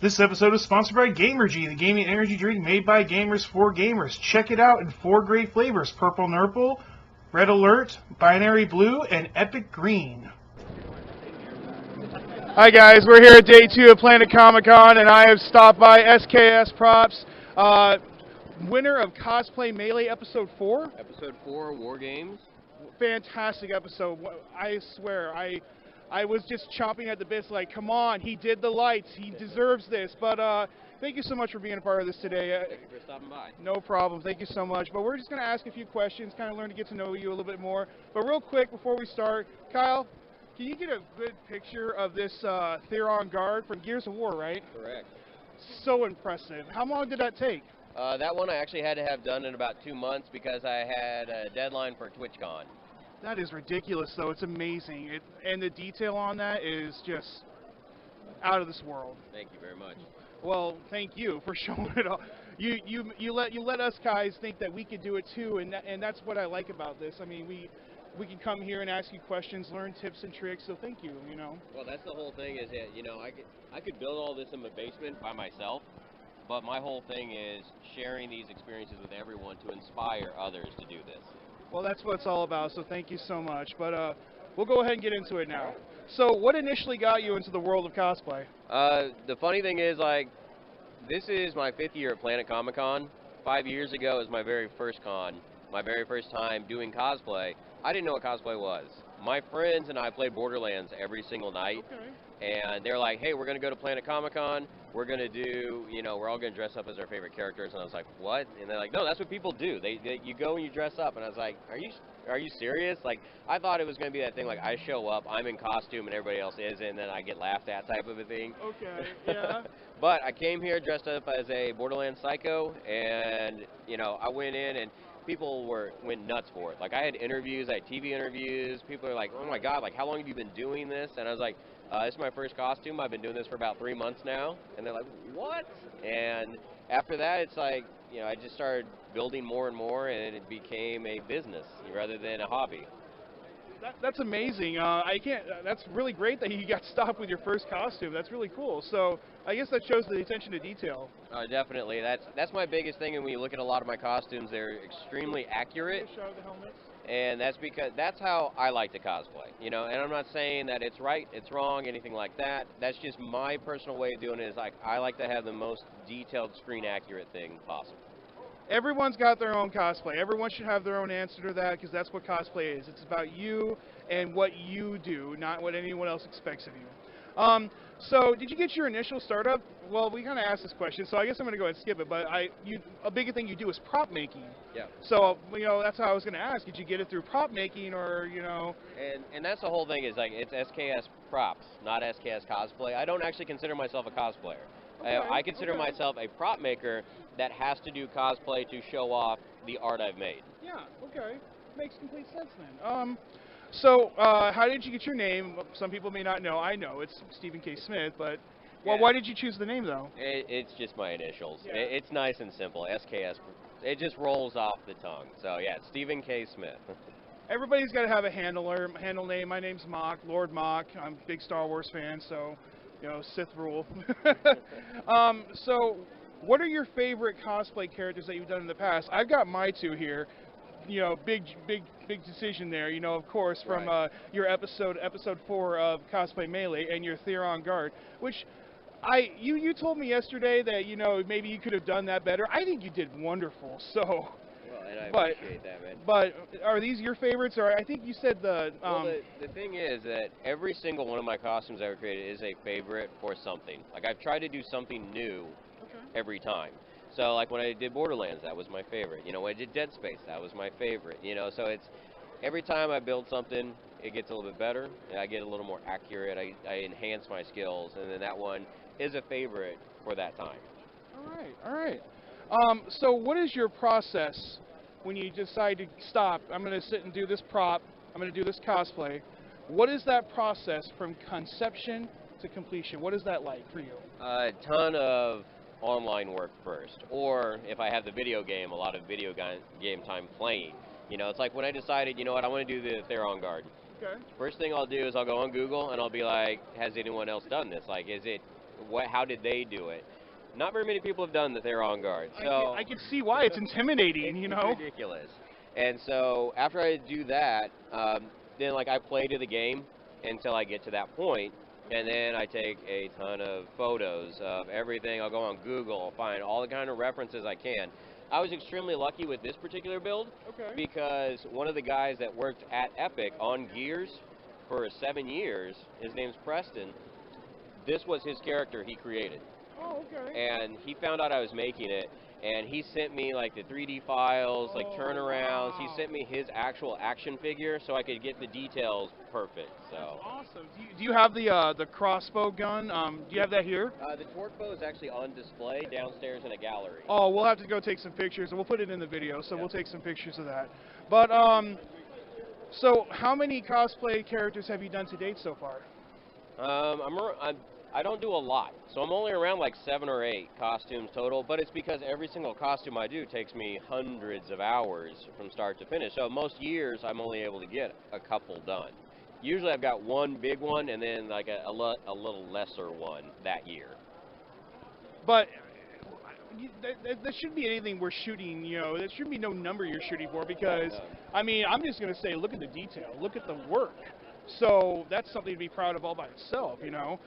This episode is sponsored by Gamergy, the gaming energy drink made by gamers for gamers. Check it out in 4 great flavors: Purple Nurple, Red Alert, Binary Blue, and Epic Green. Hi guys, we're here at day 2 of Planet Comic-Con, and I have stopped by SKS Props, winner of Cosplay Melee Episode 4. Episode 4, War Games. Fantastic episode. I swear, I was just chomping at the bits like, come on, he did the lights, he deserves this. But thank you so much for being a part of this today. Thank you for stopping by. No problem, thank you so much. But we're just going to ask a few questions, kind of learn to get to know you a little bit more. But real quick, before we start, Kyle, can you get a good picture of this Theron guard from Gears of War, right? Correct. So impressive. How long did that take? That one I actually had to have done in about 2 months because I had a deadline for TwitchCon. That is ridiculous, though. It's amazing. And the detail on that is just out of this world. Thank you very much. Well, thank you for showing it all. You let us guys think that we could do it too, and that's what I like about this. I mean, we can come here and ask you questions, learn tips and tricks. So thank you. You know. Well, that's the whole thing. Is that I could build all this in my basement by myself, but my whole thing is sharing these experiences with everyone to inspire others to do this. Well, that's what it's all about, so thank you so much. But we'll go ahead and get into it now. So what initially got you into the world of cosplay? The funny thing is, like, this is my 5th year at Planet Comic-Con. 5 years ago was my very first con, my very first time doing cosplay. I didn't know what cosplay was. My friends and I played Borderlands every single night. Okay. And they're like, hey, we're going to go to Planet Comic-Con. We're going to do, we're all going to dress up as our favorite characters. And I was like, what? And they're like, no, that's what people do. You go and you dress up. And I was like, are you serious? Like, I thought it was going to be that thing, like, I show up, I'm in costume, and everybody else isn't, and then I get laughed at type of a thing. Okay, yeah. But I came here dressed up as a Borderlands psycho, and, I went in, and people went nuts for it. Like, I had interviews, I had TV interviews. People are like, oh, my God, like, how long have you been doing this? And I was like, this is my first costume. I've been doing this for about 3 months now. And they're like, what? And after that, it's like, I just started building more and more, and it became a business rather than a hobby. That's amazing. That's really great that you got stopped with your first costume. That's really cool. So I guess that shows the attention to detail. Definitely. That's my biggest thing. And when you look at a lot of my costumes, they're extremely accurate. Show the helmets. And that's because that's how I like to cosplay, And I'm not saying that it's right, it's wrong, anything like that. That's just my personal way of doing it. Is like I like to have the most detailed, screen accurate thing possible. Everyone's got their own cosplay. Everyone should have their own answer to that because that's what cosplay is. It's about you and what you do, not what anyone else expects of you. So did you get your initial startup? Well, we kind of asked this question, so I guess I'm going to go ahead and skip it. But a big thing you do is prop making. Yeah. So that's how I was going to ask. Did you get it through prop making, or And that's the whole thing. Is like it's SKS Props, not SKS Cosplay. I don't actually consider myself a cosplayer. Okay, I consider myself a prop maker that has to do cosplay to show off the art I've made. Yeah. Okay. Makes complete sense then. So, how did you get your name? Some people may not know. I know it's Stephen K. Smith, but why did you choose the name though? It's just my initials. Yeah. It's nice and simple. SKS. It just rolls off the tongue. So yeah, Stephen K. Smith. Everybody's got to have a handle name. My name's Moch, LordMoch. I'm a big Star Wars fan, so Sith rule. So, what are your favorite cosplay characters that you've done in the past? I've got my 2 here. Big decision there. Of course, from your episode 4 of Cosplay Melee and your Theron guard, which you told me yesterday that maybe you could have done that better. I think you did wonderful. So. Well, and I appreciate that, man. But are these your favorites, or I think you said the? Well, the thing is that every single one of my costumes I ever created is a favorite for something. Like I've tried to do something new every time. So like when I did Borderlands, that was my favorite. When I did Dead Space, that was my favorite. So it's every time I build something, it gets a little bit better. And I get a little more accurate. I enhance my skills, and then that one is a favorite for that time. All right. So what is your process when you decide to stop? I'm going to sit and do this prop. I'm going to do this cosplay. What is that process from conception to completion? What is that like for you? A ton of online work first, or if I have the video game, a lot of video game time playing. It's like when I decided, I want to do the Theron guard. Okay. First thing I'll do is I'll go on Google and I'll be like, has anyone else done this? Like, how did they do it? Not very many people have done the Theron Guard. So I can see why it's intimidating, you know? It's ridiculous. And so after I do that, then like I play to the game until I get to that point, and then I take a ton of photos of everything. I'll go on Google, find all the kind of references I can. I was extremely lucky with this particular build because one of the guys that worked at Epic on Gears for 7 years, his name's Preston, this was his character he created. Oh, okay. And he found out I was making it, and he sent me like the 3D files, like turnarounds. He sent me his actual action figure so I could get the details perfect. So that's awesome. Do you have the crossbow gun? Do you have that here? the torque bow is actually on display downstairs in a gallery. Oh, we'll have to go take some pictures, and we'll put it in the video. So we'll take some pictures of that. But so how many cosplay characters have you done to date so far? I don't do a lot, so I'm only around like 7 or 8 costumes total, but it's because every single costume I do takes me hundreds of hours from start to finish. So most years I'm only able to get a couple done. Usually I've got one big one and then like a little lesser one that year. But that shouldn't be anything we're shooting, you know, there shouldn't be no number you're shooting for because, I mean, I'm just going to say, look at the detail, look at the work. So that's something to be proud of all by itself, you know.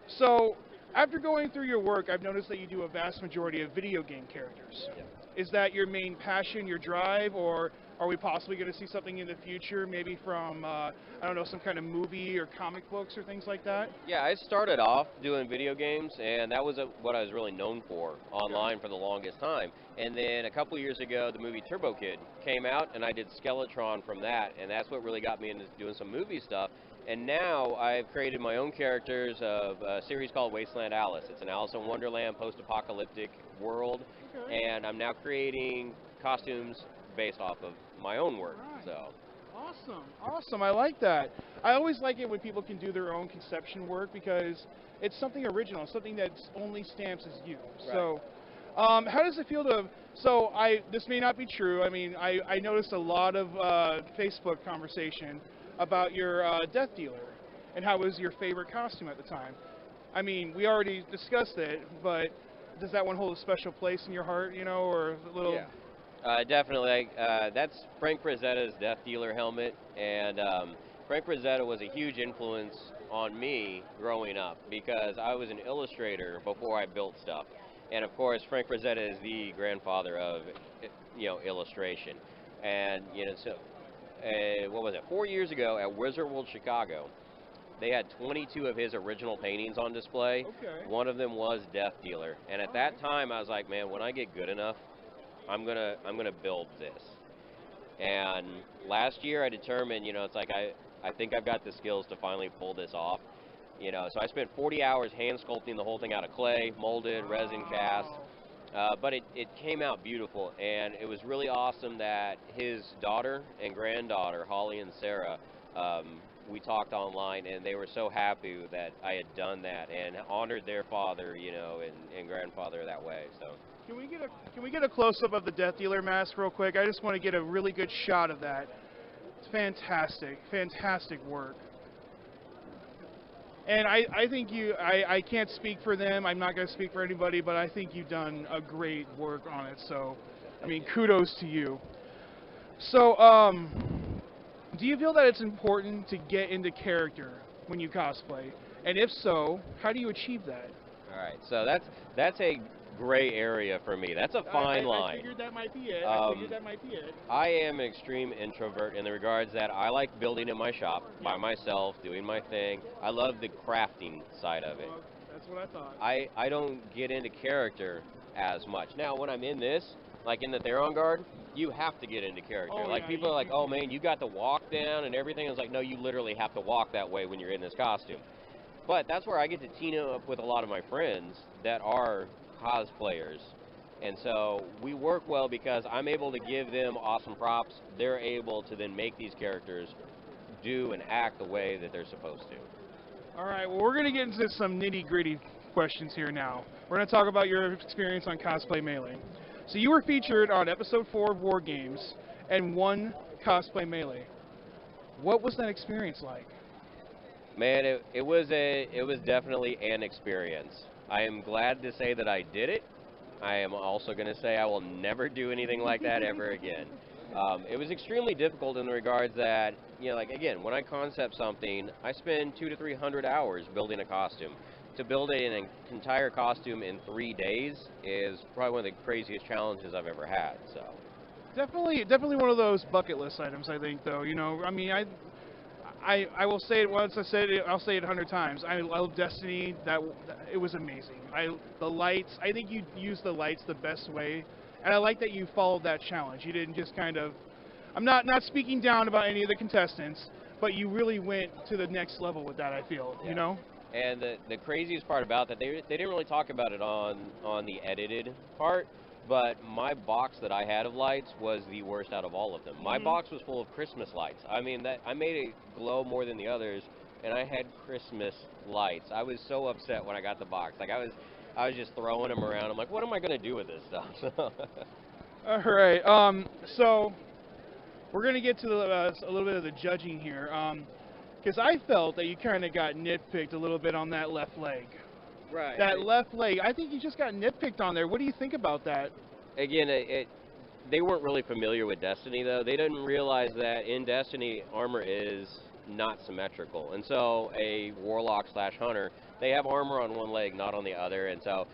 So after going through your work, I've noticed that you do a vast majority of video game characters. Yeah. Is that your main passion, your drive, or are we possibly going to see something in the future, maybe from, I don't know, some kind of movie or comic books or things like that? Yeah, I started off doing video games, and that was what I was really known for online for the longest time. And then a couple years ago, the movie Turbo Kid came out, and I did Skeletron from that, and that's what really got me into doing some movie stuff. And now I've created my own characters of a series called Wasteland Alice. It's an Alice in Wonderland post-apocalyptic world, and I'm now creating costumes based off of my own work. So awesome. I like that. I always like it when people can do their own conception work because it's something original, something that's only stamps as you. So how does it feel to, so this may not be true, I mean, I noticed a lot of Facebook conversation about your Death Dealer and how it was your favorite costume at the time. I mean, we already discussed it, but does that one hold a special place in your heart, you know, or a little... Yeah, definitely. That's Frank Frazetta's Death Dealer helmet, and Frank Frazetta was a huge influence on me growing up because I was an illustrator before I built stuff. And of course, Frank Frazetta is the grandfather of, you know, illustration. And, you know, so what was it, 4 years ago at Wizard World Chicago, they had 22 of his original paintings on display. One of them was Death Dealer. And at that time, I was like, man, when I get good enough, I'm gonna build this. And last year, I determined, you know, it's like I think I've got the skills to finally pull this off. You know, so I spent 40 hours hand sculpting the whole thing out of clay, molded, resin cast. But it came out beautiful, and it was really awesome that his daughter and granddaughter, Holly and Sarah, we talked online, and they were so happy that I had done that and honored their father, you know, and grandfather that way. So. Can we get a close-up of the Death Dealer mask real quick? I just want to get a really good shot of that. It's fantastic work. And I think I can't speak for them, I'm not going to speak for anybody, but I think you've done a great work on it, so, I mean, kudos to you. So, do you feel that it's important to get into character when you cosplay? And if so, how do you achieve that? All right, so that's a gray area for me. That's a fine line. I figured that might be it. I am an extreme introvert in the regards that I like building in my shop by myself, doing my thing. I love the crafting side of it. Well, that's what I thought. I don't get into character as much. Now, when I'm in this, like in the Theron Guard, you have to get into character. People are like, oh man, you got to walk down and everything. I was like, no, you literally have to walk that way when you're in this costume. But that's where I get to team up with a lot of my friends that are cosplayers, and so we work well because I'm able to give them awesome props. They're able to then make these characters do and act the way that they're supposed to. All right, well, we're going to get into some nitty-gritty questions here now. We're going to talk about your experience on Cosplay Melee. So you were featured on episode 4 of War Games and won Cosplay Melee. What was that experience like? Man, it was definitely an experience. I am glad to say that I did it. I am also going to say I will never do anything like that ever again. It was extremely difficult in the regards that, you know, like again, when I concept something, I spend 200 to 300 hours building a costume. To build an entire costume in 3 days is probably one of the craziest challenges I've ever had. So Definitely one of those bucket list items. I think, though. You know, I mean, I will say it once. I said it. I'll say it 100 times. I love Destiny. It was amazing. The lights. I think you used the lights the best way, and I like that you followed that challenge. You didn't just kind of. I'm not speaking down about any of the contestants, but you really went to the next level with that. I feel. yeah. You know. And the craziest part about that, they didn't really talk about it on the edited part, but my box that I had of lights was the worst out of all of them. My box was full of Christmas lights. I mean, that I made it glow more than the others, and I had Christmas lights. I was so upset when I got the box. Like I was just throwing them around. I'm like, what am I gonna do with this stuff? All right. So we're gonna get to a little bit of the judging here. Because I felt that you kind of got nitpicked a little bit on that left leg. Right. That left leg, I think you just got nitpicked on there. What do you think about that? Again, they weren't really familiar with Destiny, though. They didn't realize that in Destiny, armor is not symmetrical. And so a warlock slash hunter, they have armor on one leg, not on the other. And so,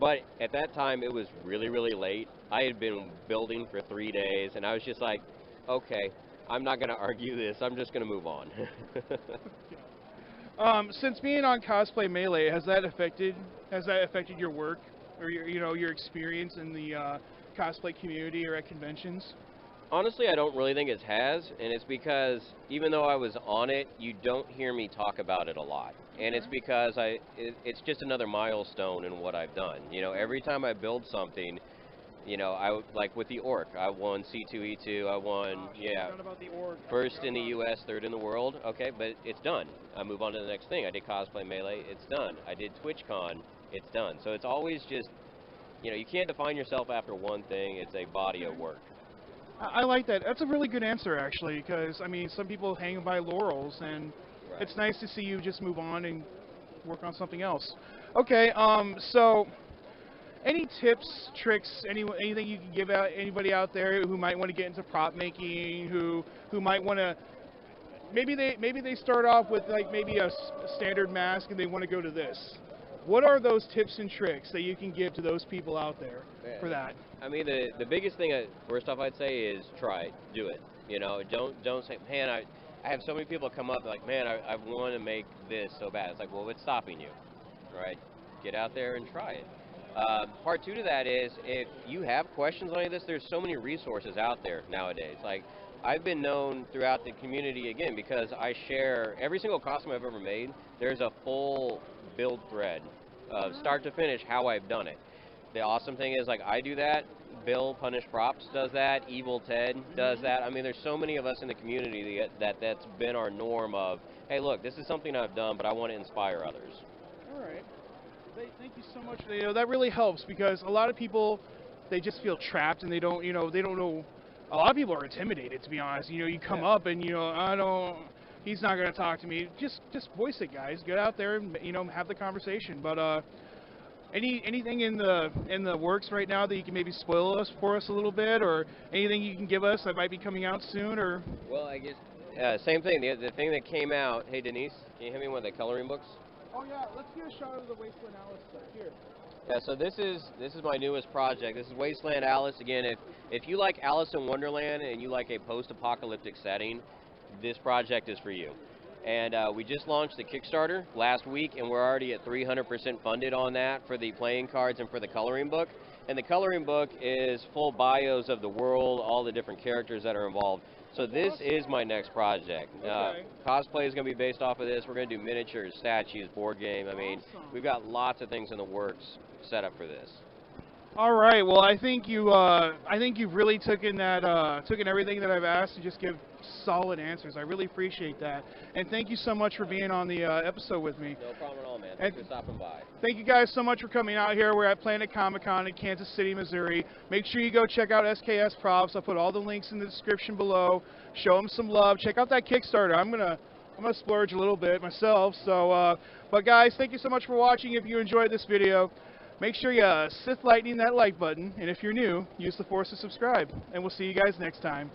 but at that time, it was really, really late. I had been building for 3 days, and I was just like, okay, I'm not going to argue this. I'm just going to move on. Since being on Cosplay Melee, has that affected your work or your experience in the cosplay community or at conventions? Honestly, I don't really think it has, and it's because even though I was on it, you don't hear me talk about it a lot. And it's because it's just another milestone in what I've done. You know, every time I build something, you know, like with the Orc, I won C2E2, I won, yeah, first in the US, third in the world. Okay, but it's done. I move on to the next thing. I did Cosplay Melee, it's done. I did TwitchCon, it's done. So it's always just, you know, you can't define yourself after one thing. It's a body of work. I like that. That's a really good answer, actually, because, I mean, some people hang by laurels, and Right. it's nice to see you just move on and work on something else. Okay, so any tips, tricks, anything you can give out anybody out there who might want to get into prop making, who might want to maybe they start off with like maybe a standard mask and they want to go to this. What are those tips and tricks that you can give to those people out there for that? I mean, the biggest thing, first off, I'd say is try it, do it. You know, don't say, man, I have so many people come up like, man, I want to make this so bad. It's like, well, what's stopping you, right? Get out there and try it. Part two to that is if you have questions on any of this, there's so many resources out there nowadays. Like, I've been known throughout the community, again, because I share every single costume I've ever made, there's a full build thread of start to finish how I've done it. The awesome thing is, like, I do that, Bill Punish Props does that, Evil Ted does that. I mean, there's so many of us in the community that's been our norm of, hey, look, this is something I've done, but I want to inspire others. All right. Thank you so much. You know, that really helps because a lot of people, they just feel trapped and they don't know. A lot of people are intimidated, to be honest. You know, you come up and he's not going to talk to me. Just voice it, guys. Get out there and have the conversation. But anything in the works right now that you can maybe spoil for us a little bit, or anything you can give us that might be coming out soon, or? Well, I guess same thing. The thing that came out. Hey, Denise, can you hand me one of the coloring books? Oh yeah, let's get a shot of the Wasteland Alice stuff here. Yeah, so this is my newest project. This is Wasteland Alice. Again, if you like Alice in Wonderland and you like a post-apocalyptic setting, this project is for you. And we just launched the Kickstarter last week, and we're already at 300% funded on that for the playing cards and for the coloring book. And the coloring book is full bios of the world, all the different characters that are involved. So this is my next project. Okay. Cosplay is going to be based off of this. We're going to do miniatures, statues, board game. I mean, we've got lots of things in the works set up for this. All right. Well, I think you've really taken everything that I've asked and just give solid answers. I really appreciate that, and thank you so much for being on the episode with me. No problem at all, man. Thanks for stopping by. Thank you guys so much for coming out here. We're at Planet Comic-Con in Kansas City, Missouri. Make sure you go check out SKS Props. I'll put all the links in the description below. Show them some love. Check out that Kickstarter. I'm gonna I'm gonna splurge a little bit myself. So, but guys, thank you so much for watching. If you enjoyed this video, make sure you Sith Lightning that like button, and if you're new, use the Force to subscribe. And we'll see you guys next time.